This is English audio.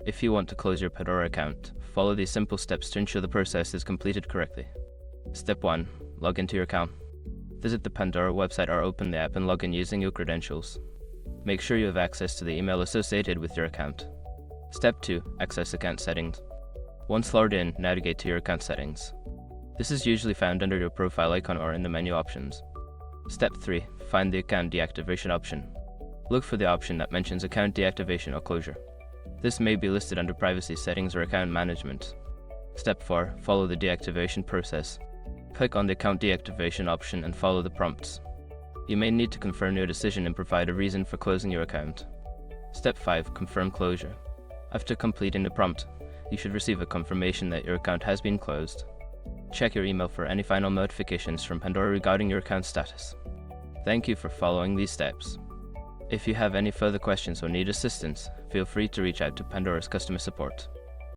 If you want to close your Pandora account, follow these simple steps to ensure the process is completed correctly. Step 1. Log into your account. Visit the Pandora website or open the app and log in using your credentials. Make sure you have access to the email associated with your account. Step 2. Access account settings. Once logged in, navigate to your account settings. This is usually found under your profile icon or in the menu options. Step 3. Find the account deactivation option. Look for the option that mentions account deactivation or closure. This may be listed under privacy settings or account management. Step 4. Follow the deactivation process. Click on the account deactivation option and follow the prompts. You may need to confirm your decision and provide a reason for closing your account. Step 5. Confirm closure. After completing the prompt, you should receive a confirmation that your account has been closed. Check your email for any final notifications from Pandora regarding your account status. Thank you for following these steps. If you have any further questions or need assistance, feel free to reach out to Pandora's customer support.